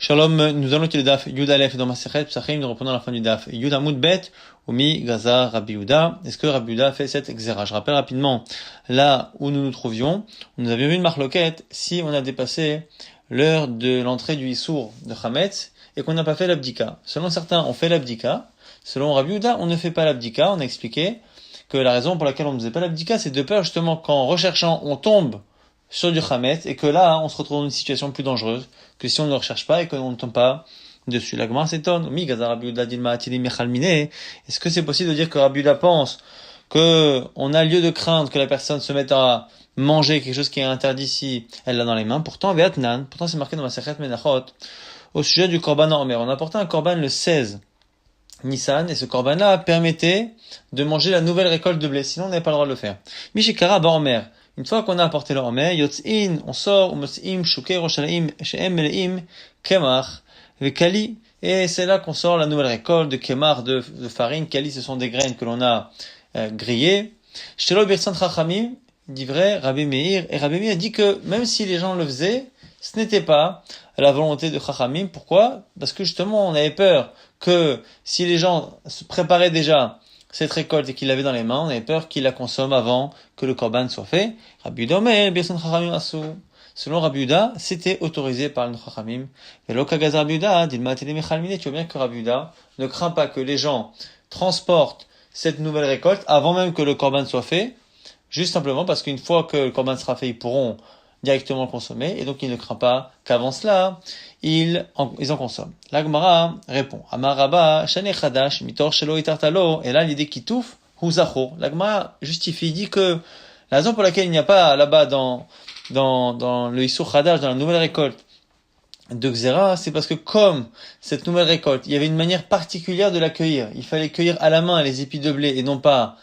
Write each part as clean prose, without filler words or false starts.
Shalom, nous allons étudier le daf Yud Aleph dans Masechet Psachim, nous reprenons la fin du daf Yud Amud Bet, Umi Gaza Rabbi Yehuda. Est-ce que Rabbi Yehuda fait cette xéra? Je rappelle rapidement, là où nous nous trouvions, nous avions vu une marloquette si on a dépassé l'heure de l'entrée du Issour de Chametz et qu'on n'a pas fait l'abdika. Selon certains, on fait l'abdika. Selon Rabbi Yehuda, on ne fait pas l'abdika. On a expliqué que la raison pour laquelle on ne faisait pas l'abdika, c'est de peur justement qu'en recherchant, on tombe sur du Chametz, et que là, on se retrouve dans une situation plus dangereuse que si on ne le recherche pas et qu'on ne tombe pas dessus. La Gemara s'étonne. Est-ce que c'est possible de dire que Rabbi Yehuda pense que on a lieu de craindre que la personne se mette à manger quelque chose qui est interdit si elle l'a dans les mains? Pourtant, c'est marqué dans ma Masechet Menachot, au sujet du Korban Omer. On a apporté un Korban le 16 Nissan, et ce Korban-là permettait de manger la nouvelle récolte de blé. Sinon, on n'avait pas le droit de le faire. Mishikara Omer. Une fois qu'on a apporté l'ormer, yotzin, on sort, umos'im, shuker, roshalaim, she'em meleim, kemach, vekali, et c'est là qu'on sort la nouvelle récolte de kemach, de farine. Kali, ce sont des graines que l'on a grillées. Shtelo birsan chachamim, dit vrai, Rabbi Meir, et Rabbi Meir dit que même si les gens le faisaient, ce n'était pas la volonté de chachamim. Pourquoi? Parce que justement, on avait peur que si les gens se préparaient déjà cette récolte et qu'il l'avait dans les mains, on avait peur qu'il la consomme avant que le korban soit fait. Rabbi Yehuda omer, birsan chachamim asu. Selon Rabbi Yehuda, c'était autorisé par le chachamim. Velo kagaz Rabbi Yehuda, dilma tele mechal mine. Tu vois bien que Rabbi Yehuda ne craint pas que les gens transportent cette nouvelle récolte avant même que le korban soit fait, juste simplement parce qu'une fois que le korban sera fait, ils pourront directement le consommer, et donc il ne craint pas qu'avant cela, ils en consomment. La Gemara répond, Amar Rabba, Shane Chadash, Mitor Shelo Itartalo, et là l'idée qui touffe, Hu Zachor. La Gemara justifie, dit que la raison pour laquelle il n'y a pas là-bas dans le Issur Chadash, dans la nouvelle récolte de Xéra, c'est parce que comme cette nouvelle récolte, il y avait une manière particulière de l'accueillir. Il fallait cueillir à la main les épis de blé et non pas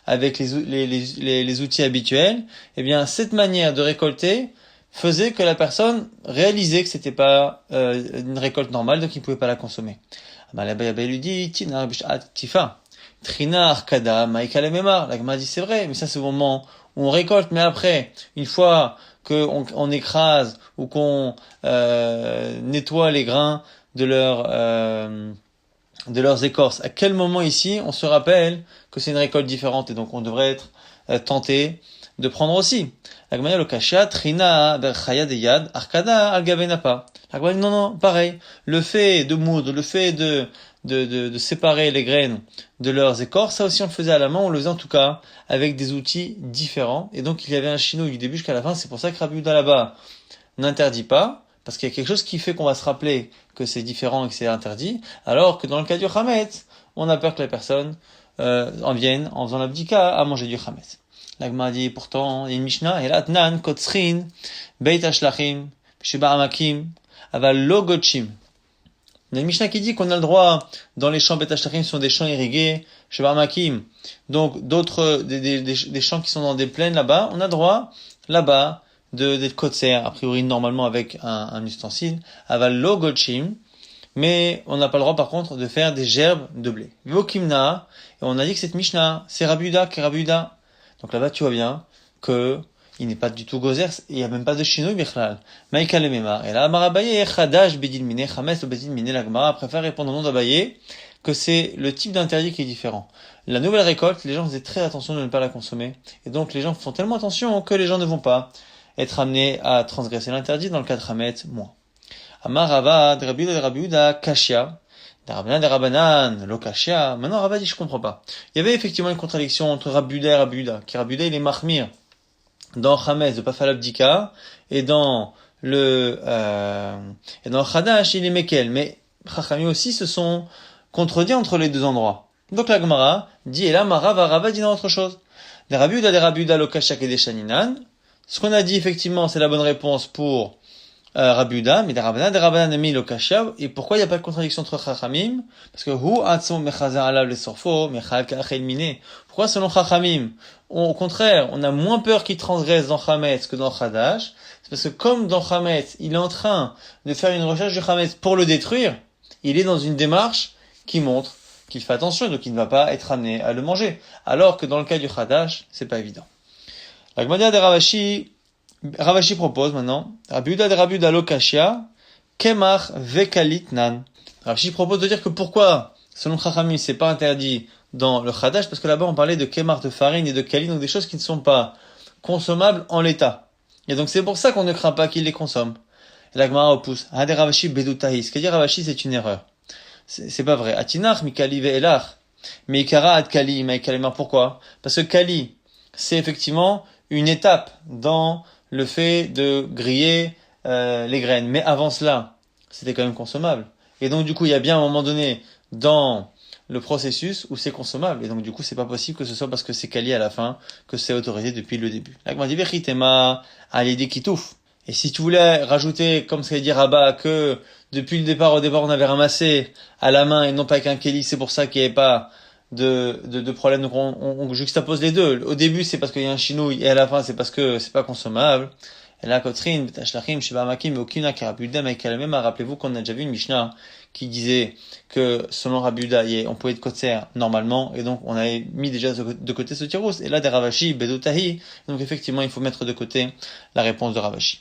avec les outils habituels. Eh bien, cette manière de récolter faisait que la personne réalisait que c'était pas une récolte normale, donc il pouvait pas la consommer. La lui dit, Tifa, Trina Arkada, Maïka Memar. La Gemara dit, c'est vrai, mais ça c'est au moment où on récolte, mais après, une fois qu'on écrase ou qu'on nettoie les grains de leurs écorces, à quel moment ici on se rappelle que c'est une récolte différente et donc on devrait être tenté de prendre aussi. La Gemara le kasha trina berchaya deyad arkada al gavenapa. La Gemara non, pareil. Le fait de moudre, le fait de séparer les graines de leurs écorces, ça aussi on le faisait à la main, on le faisait en tout cas avec des outils différents. Et donc il y avait un chino du début jusqu'à la fin. C'est pour ça que Rabbi Yehuda là-bas n'interdit pas, parce qu'il y a quelque chose qui fait qu'on va se rappeler que c'est différent et que c'est interdit, alors que dans le cas du Chametz, on a peur que la personne en vienne, en faisant l'abdika, à manger du Chametz. La Gemara dit pourtant, il y a une Mishnah, Elatnan, Kotzrin, Beit Ashlachim, Sheba Amakim, Aval Logotchim. Il y a une Mishnah qui dit qu'on a le droit, dans les champs Beit Ashlachim, ce sont des champs irrigués, Sheba Amakim, donc d'autres, des champs qui sont dans des plaines là-bas, on a le droit, là-bas, d'être kotser, a priori normalement avec un ustensile, aval logotchim, mais on n'a pas le droit par contre de faire des gerbes de blé. Vokimna, et on a dit que cette Mishnah, c'est Rabbi Yehuda, qui est Rabbi Yehuda. Donc là-bas tu vois bien que il n'est pas du tout gozer, il n'y a même pas de chinois bichlal. Maïka le memar. Et là, Amar Abaye, chadash bedil mine, chames ou bedil mine, la Gemara préfère répondre au nom d'Abaye que c'est le type d'interdit qui est différent. La nouvelle récolte, les gens faisaient très attention de ne pas la consommer. Et donc les gens font tellement attention que les gens ne vont pas être amenés à transgresser l'interdit. Dans le cas de Chametz, moins. Amar Rava, de Rabbi Yehuda, Kashia, de Rabbanan, lo Kashia. Maintenant, Rava dit, je comprends pas. Il y avait effectivement une contradiction entre Rabbi Yehuda et Rabbi Yehuda. Qui Rabbi Yehuda, il est mahmir dans Chametz, de pas faire l'abdika, et dans Chadash, il est mekel. Mais Chachamim aussi se sont contredits entre les deux endroits. Donc la Gemara dit, et là, Rava dit dans autre chose. De Rabbi Yehuda, lo Kashia, et des Shaninan. Ce qu'on a dit, effectivement, c'est la bonne réponse pour Rabbi Yehuda, mais des Rabbanan a mis le kashav. Et pourquoi il n'y a pas de contradiction entre Chachamim? Parce que hu atzon mechazer alav le sorfo mechal kachel mine. Pourquoi selon Chachamim, au contraire, on a moins peur qu'il transgresse dans Chametz que dans Chadash? C'est parce que comme dans Chametz, il est en train de faire une recherche du Chametz pour le détruire, il est dans une démarche qui montre qu'il fait attention, donc il ne va pas être amené à le manger. Alors que dans le cas du Chadash, c'est pas évident. La Gemara de Ravashi propose maintenant, Rabbi Yehuda de Rabbi Yehuda lo kashia, Kemach vekalit nan. Rav Shi propose de dire que pourquoi, selon Chachamim, c'est pas interdit dans le Chadash, parce que là-bas on parlait de kemach, de farine et de kalit, donc des choses qui ne sont pas consommables en l'état. Et donc c'est pour ça qu'on ne craint pas qu'il les consomme. Et la Gemara repousse. Hade Ravashi bedutahi. Ce que dit Ravashi, c'est une erreur. C'est pas vrai. Atinach mikali ve'elach. Meikara ad kali maikalema. Pourquoi? Parce que kali, c'est effectivement une étape dans le fait de griller les graines. Mais avant cela, c'était quand même consommable. Et donc du coup, il y a bien un moment donné dans le processus où c'est consommable. Et donc du coup, c'est pas possible que ce soit parce que c'est kali à la fin que c'est autorisé depuis le début. La Gemara dit vechitema alidi kitouf. Et si tu voulais rajouter, comme ça veut dire Rabat, que depuis le départ, au départ, on avait ramassé à la main et non pas avec un kéli, c'est pour ça qu'il n'y avait pas de problème. Donc on juxtapose les deux. Au début, c'est parce qu'il y a un chinouille, et à la fin, c'est parce que c'est pas consommable. Et là, Kotrin, Betashlachim, Sheba Makim, Okina, Karabudem, avec la même, rappelez-vous qu'on a déjà vu une Mishnah qui disait que selon Rabuda, on pouvait être kotser normalement, et donc on avait mis déjà de côté ce tirous. Et là, des Ravashi, Bedotahi, donc effectivement, il faut mettre de côté la réponse de Ravashi.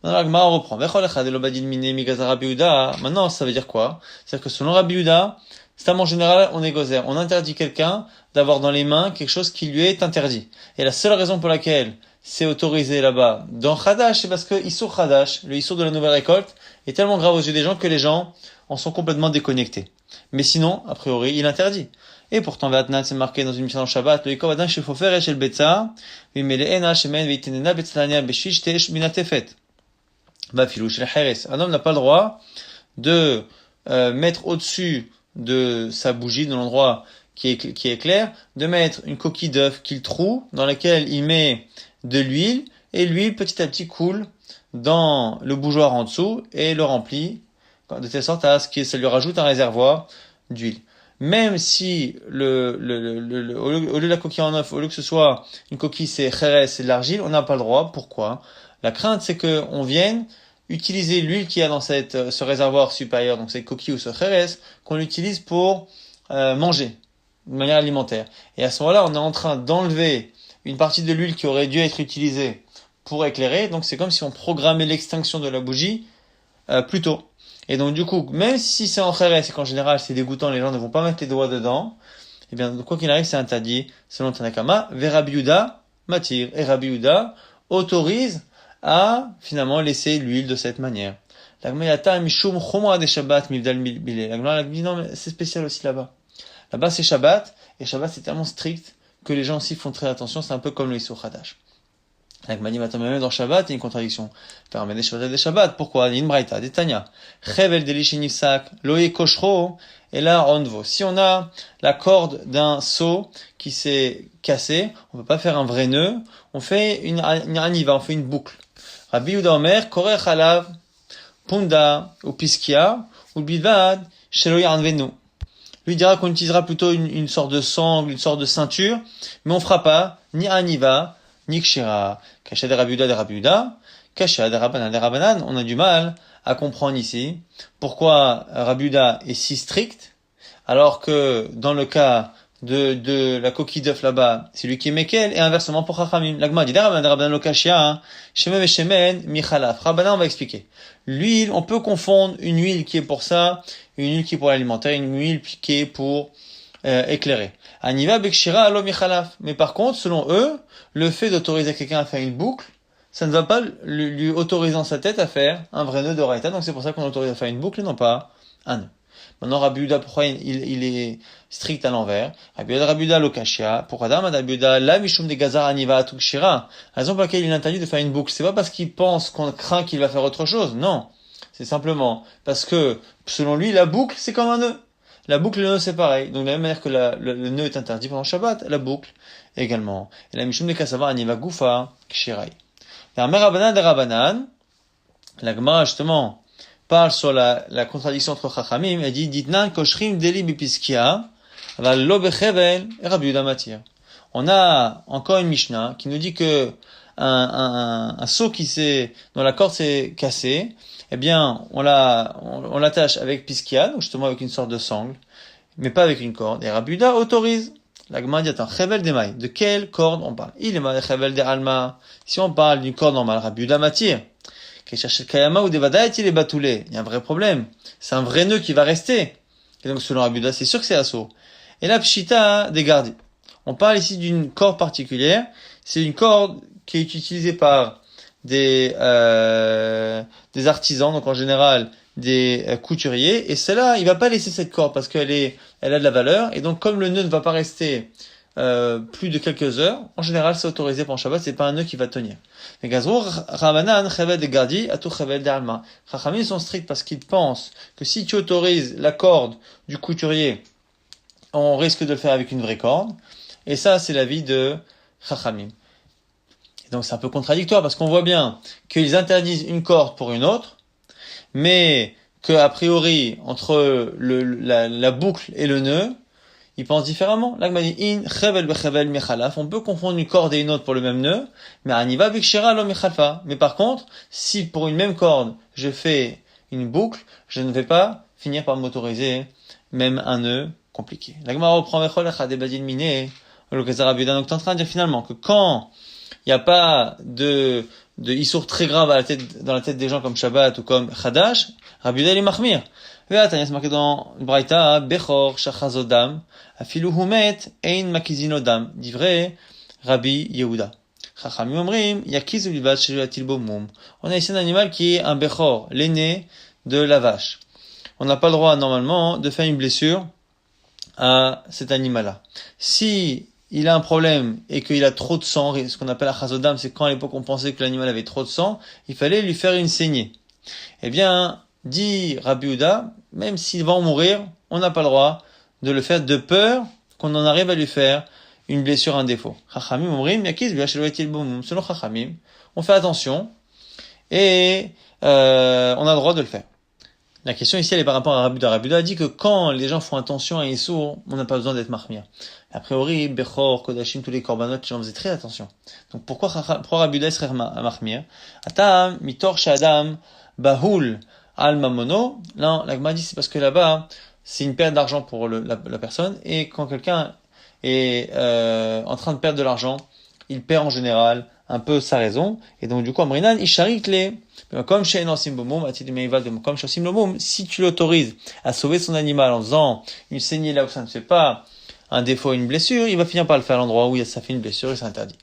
Maintenant, la Gemara reprend. Maintenant, ça veut dire quoi? C'est-à-dire que selon Rabbi Yehuda, c'est en général, on est gozer. On interdit quelqu'un d'avoir dans les mains quelque chose qui lui est interdit. Et la seule raison pour laquelle c'est autorisé là-bas dans Chadash, c'est parce que Issour Chadash, le Issour de la nouvelle récolte, est tellement grave aux yeux des gens que les gens en sont complètement déconnectés. Mais sinon, a priori, il interdit. Et pourtant, Vatnan, c'est marqué dans une mission dans Shabbat, le Yikov Adam, Shefofer, Eshel Betza, Vimeleena, Shemen, Veitenena, Betzlania, Beshish, Tesh, Minatefet. Un homme n'a pas le droit de mettre au-dessus de sa bougie, de l'endroit qui est clair, de mettre une coquille d'œuf qu'il troue, dans laquelle il met de l'huile, et l'huile petit à petit coule dans le bougeoir en dessous et le remplit, de telle sorte à ce que ça lui rajoute un réservoir d'huile. Même si au lieu de la coquille en œuf, au lieu que ce soit une coquille, c'est chérès, c'est de l'argile, on n'a pas le droit. Pourquoi? La crainte, c'est qu'on vienne utiliser l'huile qu'il y a dans ce réservoir supérieur, donc cette coquille ou ce chérès, qu'on l'utilise pour manger, de manière alimentaire. Et à ce moment-là, on est en train d'enlever une partie de l'huile qui aurait dû être utilisée pour éclairer, donc c'est comme si on programmait l'extinction de la bougie plus tôt. Et donc du coup, même si c'est en chérès et qu'en général c'est dégoûtant, les gens ne vont pas mettre les doigts dedans, eh bien quoi qu'il arrive, c'est interdit, selon Tanakama, Rabbi Yehuda matir, et Rabbi Yehuda autorise à finalement laisser l'huile de cette manière. La Gemara dit non, mais c'est spécial aussi là-bas. Là-bas c'est Shabbat, et Shabbat c'est tellement strict que les gens aussi font très attention, c'est un peu comme le Issur Chadash. La Gemara dit même dans Shabbat, il y a une contradiction. Permet des Shabbat. Pourquoi? Il y a une braïta, des Tanya. Chevel delishinifsak, loé koshro, et là, ronvo. Si on a la corde d'un seau qui s'est cassé, on peut pas faire un vrai nœud, on fait une aniva, on fait une boucle. Rabbi Yehuda Omer, korech halav, punda, ou piskia, ou bilvad, shelo yarnvenu. Lui dira qu'on utilisera plutôt une sorte de sangle, une sorte de ceinture, mais on fera pas ni aniva, ni kshira. Kasha de Rabbi Yehuda de Rabbi Yehuda, kasha de Rabbanan de Rabbanan. On a du mal à comprendre ici pourquoi Rabbi Yehuda est si strict, alors que dans le cas de la coquille d'œuf là-bas, c'est lui qui est Mekel, et inversement pour Chachamim. L'Agma dit, Rabbanan lo kashia, shemen ve shemen, michalaf. Rabbanan, on va expliquer. L'huile, on peut confondre une huile qui est pour ça, une huile qui est pour l'alimentaire, une huile qui est pour éclairer. Aniva bekshira alo michalaf. Mais par contre, selon eux, le fait d'autoriser quelqu'un à faire une boucle, ça ne va pas lui autoriser dans sa tête à faire un vrai nœud de raïta, donc c'est pour ça qu'on autorise à faire une boucle et non pas un nœud. Maintenant, Rabbi Yehuda, pourquoi il est strict à l'envers? Rabbi Yehuda lokashia. Pourquoi Rabbi Yehuda la mishum de gazar aniva atukshira? La raison pour laquelle il interdit de faire une boucle, c'est pas parce qu'il pense qu'on craint qu'il va faire autre chose. Non. C'est simplement parce que, selon lui, la boucle, c'est comme un nœud. La boucle et le nœud, c'est pareil. Donc, de la même manière que le nœud est interdit pendant Shabbat, la boucle également. Et la mishum de kasava aniva gufa kshirai. La mère Rabbanan de Rabbanan, la Gemara, justement, parle sur la contradiction entre Chachamim, elle dit, ditnan koshrim deli bipiskia, aval lo bechevel, et Rabbi Yehuda matir. On a encore une Mishnah qui nous dit que un seau dont la corde s'est cassée, eh bien, on l'attache avec piskia, donc justement avec une sorte de sangle, mais pas avec une corde. Et Rabbi Yehuda autorise. La Gemara dit, attends, chevel d'emaï. De quelle corde on parle? Il est mal chevel de alma. Si on parle d'une corde normale, Rabbi Yehuda matir. Kayama ou Devada est-il batoulé? Il y a un vrai problème. C'est un vrai nœud qui va rester. Et donc, selon Rabbi Yehuda, c'est sûr que c'est assaut. Et là, Pshita des gardi. On parle ici d'une corde particulière. C'est une corde qui est utilisée par des artisans, donc en général des couturiers. Et celle-là, il va pas laisser cette corde parce elle a de la valeur. Et donc, comme le nœud ne va pas rester plus de quelques heures, en général, c'est autorisé pour un Shabbat. C'est pas un nœud qui va tenir. Les Gazrour, Ramanan, Chevel de Gardi, Atou Chevel d'Alma. Chachamim sont stricts parce qu'ils pensent que si tu autorises la corde du couturier, on risque de le faire avec une vraie corde. Et ça, c'est l'avis de Chachamim. Et donc, c'est un peu contradictoire parce qu'on voit bien qu'ils interdisent une corde pour une autre, mais que, a priori, entre la boucle et le nœud, ils pensent différemment. Là, dit in chevel bechevel mechalaf. On peut confondre une corde et une autre pour le même nœud, mais aniva bikshera lo mechalfa. Mais par contre, si pour une même corde, je fais une boucle, je ne vais pas finir par m'autoriser même un nœud compliqué. La Gemara reprend vechol echad ebadin miné. Le Kazar Rabbi Yehuda, donc t'es en train de dire finalement que quand il n'y a pas de issour très grave dans la tête des gens comme Shabbat ou comme Chadash, Rabbi Yehuda il est mahmir. Tanya, c'est marqué dans le Braïta, Bechor shachazodam, afilu humet ein makizinodam, dit vrai Rabbi Yehuda. Chachamim omrim, yakiz ulivad shelatil bomum. On a ici un animal qui est un Bechor, l'aîné de la vache. On n'a pas le droit normalement de faire une blessure à cet animal-là. Si il a un problème et qu'il a trop de sang, ce qu'on appelle achazodam, c'est quand à l'époque on pensait que l'animal avait trop de sang, il fallait lui faire une saignée. Eh bien, dit Rabbi Yehuda, même s'il va en mourir, on n'a pas le droit de le faire de peur qu'on en arrive à lui faire une blessure, un défaut. Chachamim omrim, yakiz b'yashelo bomum. Selon Chachamim, on fait attention et on a le droit de le faire. La question ici, elle est par rapport à Rabbi Yehuda. Rabbi Yehuda a dit que quand les gens font attention à Issour, on n'a pas besoin d'être mahmir. A priori, Bechor, Kodashim, tous les korbanot, les gens faisaient très attention. Donc pourquoi Rabbi Yehuda serait mahmir? Atam, mitor shadam, bahul, al mamono. Là, la Gemara dit c'est parce que là-bas, c'est une perte d'argent pour la personne, et quand quelqu'un est en train de perdre de l'argent, il perd en général un peu sa raison, et donc du coup, Amrinan, isharik les comme chez Enosim Bomum, comme chez Osim Lomum, si tu l'autorises à sauver son animal en faisant une saignée là où ça ne fait pas un défaut, une blessure, il va finir par le faire à l'endroit où ça fait une blessure et c'est interdit.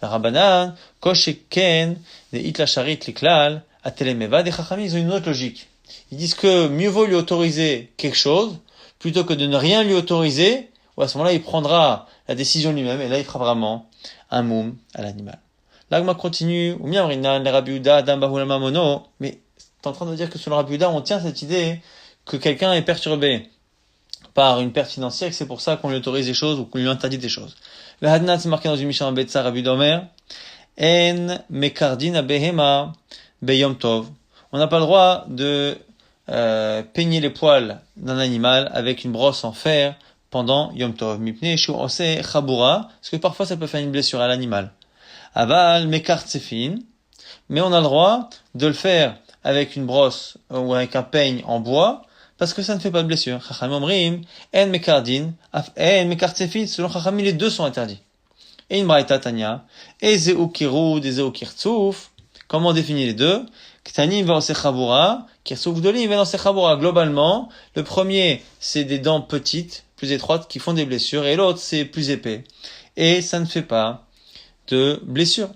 La Rabbanan, Kosh Ken, des Itla Sharit Liklal, Atelemeva, des Chachamim, ils ont une autre logique. Ils disent que mieux vaut lui autoriser quelque chose, plutôt que de ne rien lui autoriser, ou à ce moment-là, il prendra la décision lui-même, et là, il fera vraiment un moum à l'animal. L'agma continue, ou bien les Rabbi Yehuda, Adam Bahul Mamono, mais t'es en train de dire que selon Rabbi Yehuda, on tient cette idée que quelqu'un est perturbé par une perte financière, et que c'est pour ça qu'on lui autorise des choses ou qu'on lui interdit des choses. Le Hadnat, c'est marqué dans une Mishnah en Betsa, Rabbi Yehuda Omer, En Mekardin Behema Beyom Tov. On n'a pas le droit de peigner les poils d'un animal avec une brosse en fer pendant Yom Tov. Mipne Shu Ose Chabura, parce que parfois ça peut faire une blessure à l'animal. Aval mekar tsefin, mais on a le droit de le faire avec une brosse ou avec un peigne en bois, parce que ça ne fait pas de blessure. Chachamim omrim, en mekardin, en mekar tsefin, selon Chachamim, les deux sont interdits. Et une braïta tanya, et zeu kirud, et zeu kirtsouf, comment on définit les deux? Ktanim va ose chabura, kirtsouf dolim va ose chabura. Globalement, le premier, c'est des dents petites, plus étroites, qui font des blessures, et l'autre, c'est plus épais. Et ça ne fait pas de blessure.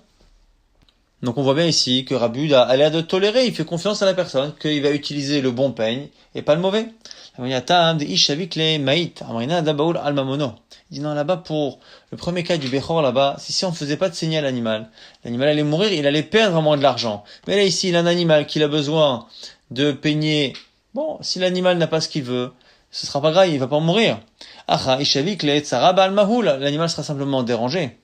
Donc on voit bien ici que Rabbi Yehuda a l'air de tolérer, il fait confiance à la personne, qu'il va utiliser le bon peigne et pas le mauvais. Il dit non, là-bas pour le premier cas du Bechor, là-bas, si on faisait pas de saignée à l'animal allait mourir, il allait perdre vraiment de l'argent. Mais là ici, il a un animal qui a besoin de peigner. Bon, si l'animal n'a pas ce qu'il veut, ce sera pas grave, il va pas mourir. L'animal sera simplement dérangé.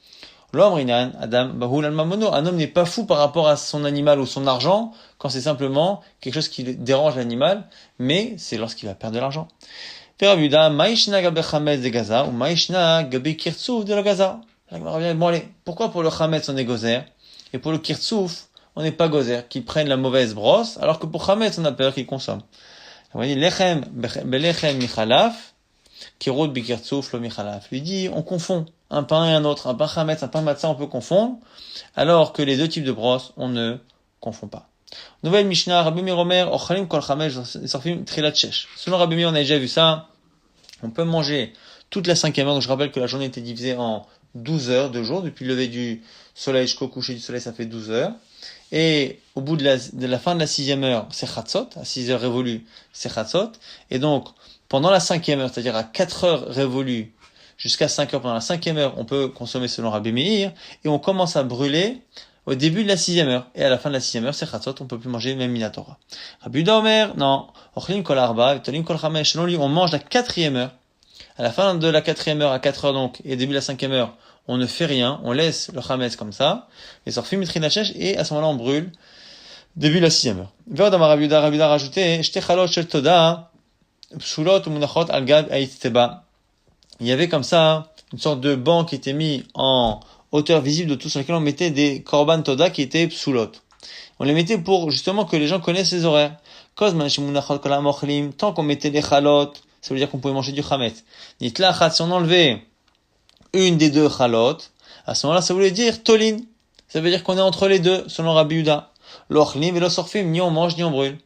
Adam Bahul al-Mamono, un homme n'est pas fou par rapport à son animal ou son argent quand c'est simplement quelque chose qui dérange l'animal, mais c'est lorsqu'il va perdre de l'argent. Bon allez, pourquoi pour le Chametz on est gozer et pour le Kirtsouf on n'est pas gozer, qui prennent la mauvaise brosse, alors que pour Chametz on a peur qu'il consomme. Lechem belechem michalaf, kirut bikirtsouf lo michalaf. Lui dit, on confond un pain et un autre, un pain chametz, un pain matzah, on peut confondre, alors que les deux types de brosses, on ne confond pas. Nouvelle Mishnah, Rabbi Meir Omer, Ochalim Kol Chamesh, Sorfim Trilat Shesh. Selon Rabbi Meir, on a déjà vu ça. On peut manger toute la 5e heure. Donc je rappelle que la journée était divisée en 12 heures de jour. Depuis le lever du soleil jusqu'au coucher du soleil, ça fait 12 heures. Et au bout de la fin de la 6e heure, c'est Chatzot. À 6 heures révolues, c'est Chatzot. Et donc, pendant la 5e heure, c'est-à-dire à 4 heures révolues, jusqu'à 5 heures, pendant la 5e heure, on peut consommer selon Rabbi Meir. Et on commence à brûler au début de la 6e heure. Et à la fin de la 6e heure, c'est Chatzot, on peut plus manger même Minatora. Rabbi Yehuda Omer, non. Ochlim Kol Arba, Vitolim Kol Chamesh. Selon lui, on mange la 4e heure. À la fin de la 4e heure, à 4 heures donc, et début de la 5e heure, on ne fait rien, on laisse le Chametz comme ça, et Sorfim Mitrin Shesh, et à ce moment-là, on brûle, début de la 6e heure. Vers Rabbi Yehuda a rajouté, Shte Chalot Shel Toda, Psulot ou Munachot Al Gad Aïteba. Il y avait comme ça, une sorte de banc qui était mis en hauteur visible de tout sur lequel on mettait des Korban Toda qui étaient Psulot. On les mettait pour, justement, que les gens connaissent les horaires. Tant qu'on mettait les Chalot, ça veut dire qu'on pouvait manger du Chametz. Nitlachat, si on enlevait une des deux Chalot, à ce moment-là, ça voulait dire Tolin. Ça veut dire qu'on est entre les deux, selon Rabbi Yehuda. L'Ochlim et l'Osorfim, ni on mange, ni on brûle.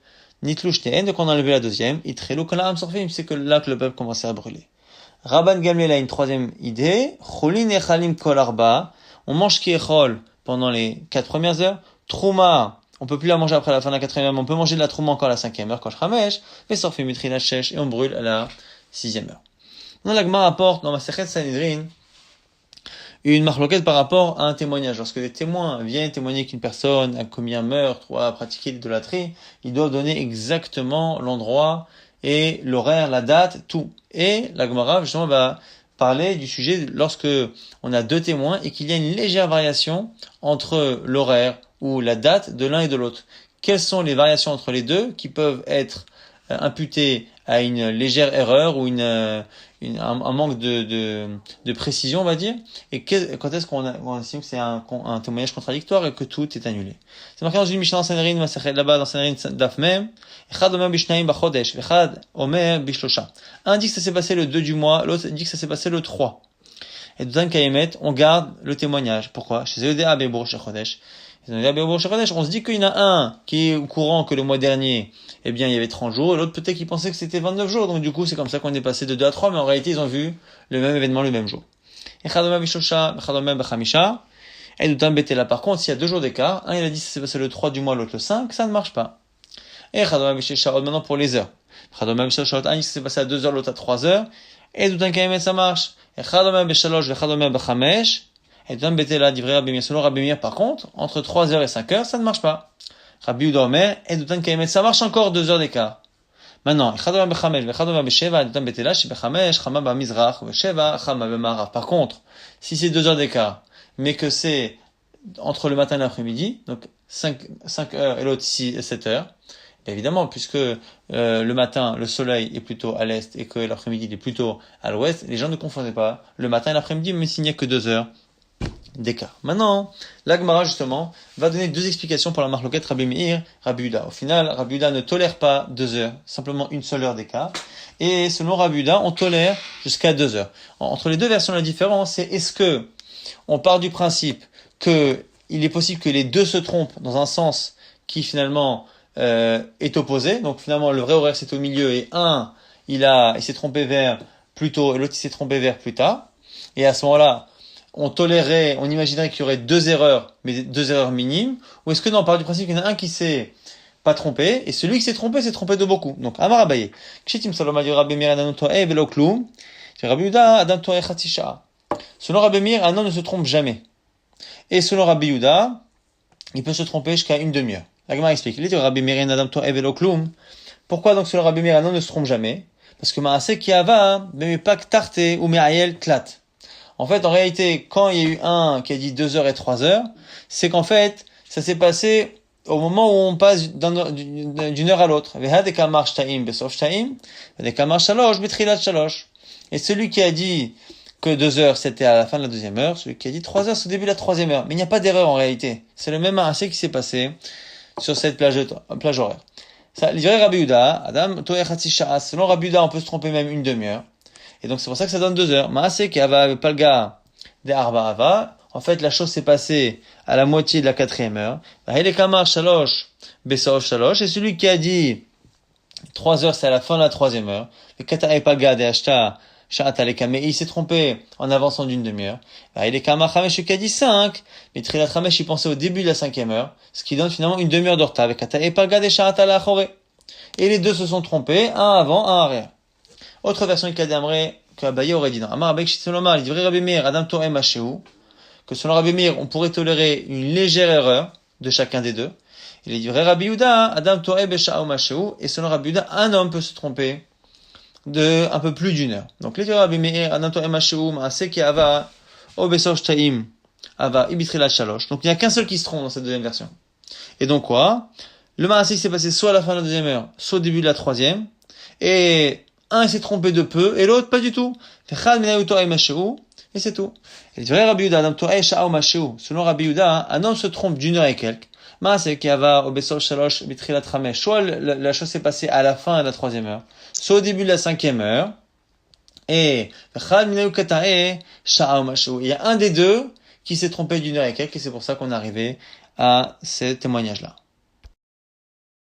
Nitlouchteen, donc on a enlevé la deuxième. Itrelu kalam sorfim, c'est que là que le peuple commençait à brûler. Rabban Gamliel a une troisième idée. Cholin echalim kol arba. On mange qui echol pendant les 4 premières heures. Trouma, on peut plus la manger après la fin de la 4e heure, mais on peut manger de la trouma encore à la 5e heure, kol chamesh. Mais sorfim mitri la shesh, et on brûle à la 6e heure. Dans la Gemara rapporte, dans ma Masechet Sanhedrin, une marloquette par rapport à un témoignage. Lorsque des témoins viennent témoigner qu'une personne a commis un meurtre ou a pratiqué l'idolâtrie, ils doivent donner exactement l'endroit et l'horaire, la date, tout. Et la Gemara, justement, va parler du sujet lorsque on a 2 témoins et qu'il y a une légère variation entre l'horaire ou la date de l'un et de l'autre. Quelles sont les variations entre les deux qui peuvent être imputées à une légère erreur ou un manque de précision, on va dire, et quand est-ce qu'on estime que c'est un témoignage contradictoire et que tout est annulé. C'est marqué dans une Mishnah Sanhedrin, là-bas dans Sanhedrin Daf Mem, Echad omer bishnaim bachodesh, vechad omer bishlosha. Un dit que ça s'est passé le 2 du mois, l'autre dit que ça s'est passé le 3. Et dans un Kayemet, on garde le témoignage. Pourquoi? Chez Zéodéa Bebour Shechodesh. On se dit qu'il y en a un qui est au courant que le mois dernier, eh bien, il y avait 30 jours, et l'autre peut-être qu'il pensait que c'était 29 jours. Donc, du coup, c'est comme ça qu'on est passé de 2 à 3, mais en réalité, ils ont vu le même événement le même jour. Et par contre, s'il y a 2 jours d'écart, un il a dit que ça s'est passé le 3 du mois, l'autre le 5, ça ne marche pas. Et maintenant pour les heures. Un dit que ça s'est passé à 2 heures, l'autre à 3 heures. Et ça marche. Et selon Rabbi Meir, par contre, entre 3 heures et 5 heures, ça ne marche pas. Rabbi Yehuda Omer, ça marche encore 2 heures d'écart. Maintenant, par contre, si c'est 2 heures d'écart, mais que c'est entre le matin et l'après-midi, donc 5 heures et l'autre 7 heures, évidemment, puisque le matin, le soleil est plutôt à l'est et que l'après-midi, il est plutôt à l'ouest, les gens ne confondaient pas le matin et l'après-midi, même s'il n'y a que 2 heures d'écart. Maintenant, la Gemara, justement, va donner 2 explications pour la marloquette Rabbi Meir, Rabbi Yehuda. Au final, Rabbi Yehuda ne tolère pas 2 heures, simplement une seule heure d'écart. Et selon Rabbi Yehuda, on tolère jusqu'à 2 heures. Entre les 2 versions, la différence, c'est est-ce que on part du principe que il est possible que les 2 se trompent dans un sens qui finalement est opposé. Donc finalement, le vrai horaire c'est au milieu et un, il s'est trompé vers plus tôt et l'autre il s'est trompé vers plus tard. Et à ce moment-là, on imaginerait qu'il y aurait 2 erreurs, mais 2 erreurs minimes. Ou est-ce que non, on part du principe qu'il y en a un qui s'est pas trompé et celui qui s'est trompé de beaucoup. Donc Amar Abaye, Kshitim Saloma di Rabbi Meir Adanu To'eh velo klum. Rabbi Yehuda Adam To'eh Chatzi Sha'a. Selon Rabbi Meir, un homme ne se trompe jamais. Et selon Rabbi Yehuda, il peut se tromper jusqu'à une demi-heure. La Gemara explique. Il est Rabbi Meir Adam To'eh velo klum. Pourquoi donc selon Rabbi Meir, un homme ne se trompe jamais? Parce que Maaseh Kiava, Bemepak Tarte ou Me'ayel Tlat. En fait, en réalité, quand il y a eu un qui a dit 2 heures et 3 heures, c'est qu'en fait, ça s'est passé au moment où on passe d'une heure à l'autre. Et celui qui a dit que 2 heures, c'était à la fin de la 2e heure, celui qui a dit 3 heures, c'est au début de la 3e heure. Mais il n'y a pas d'erreur en réalité. C'est le même assez qui s'est passé sur cette plage horaire. Ça, dirait Rabbi Yehuda, Adam, To'eh Chatzi Sha'a. Selon Rabbi Yehuda, on peut se tromper même une demi-heure. Et donc, c'est pour ça que ça donne 2 heures. Maaseh qui avait palga de Arba Ava. en fait, la chose s'est passée à la moitié de la 4e heure. Et celui qui a dit 3 heures, c'est à la fin de la 3e heure. Le kata epagad et ashta sha'ata lekame. Il s'est trompé en avançant d'une demi-heure. Il est kama chamesh, celui qui a dit 5. Mais trilat chamesh, il pensait au début de la 5e heure. Ce qui donne finalement une demi-heure de retard. Avec kata epagad et sha'ata lachore. Et les deux se sont trompés, un avant, un arrière. Autre version du Kadamre, que Abaye aurait dit dans Amar Abek Shitsolomar, il dit vrai Rabbi Meir, Adam Toem Mashéou, que selon Rabbi Meir, on pourrait tolérer une légère erreur de chacun des deux. Il dit vrai Rabbi Yehuda, Adam Toem Besha'ou Mashéou, et selon Rabbi Yehuda, un homme peut se tromper de un peu plus d'une heure. Donc, les Rabbi Meir, Adam Toem Mashéou, Maaseki Ava, Obesosh Taim, Ava, Ibitrilat Shalosh. Donc, il n'y a qu'un seul qui se trompe dans cette deuxième version. Et donc quoi? Le Maasik s'est passé soit à la fin de la 2e heure, soit au début de la 3e, et un s'est trompé de peu, et l'autre pas du tout. Et c'est tout. Et selon Rabbi Yehuda, un homme se trompe d'une heure et quelques. Soit la chose s'est passée à la fin de la 3e heure, soit au début de la 5e heure, et il y a un des deux qui s'est trompé d'une heure et quelques, et c'est pour ça qu'on est arrivé à ce témoignage-là.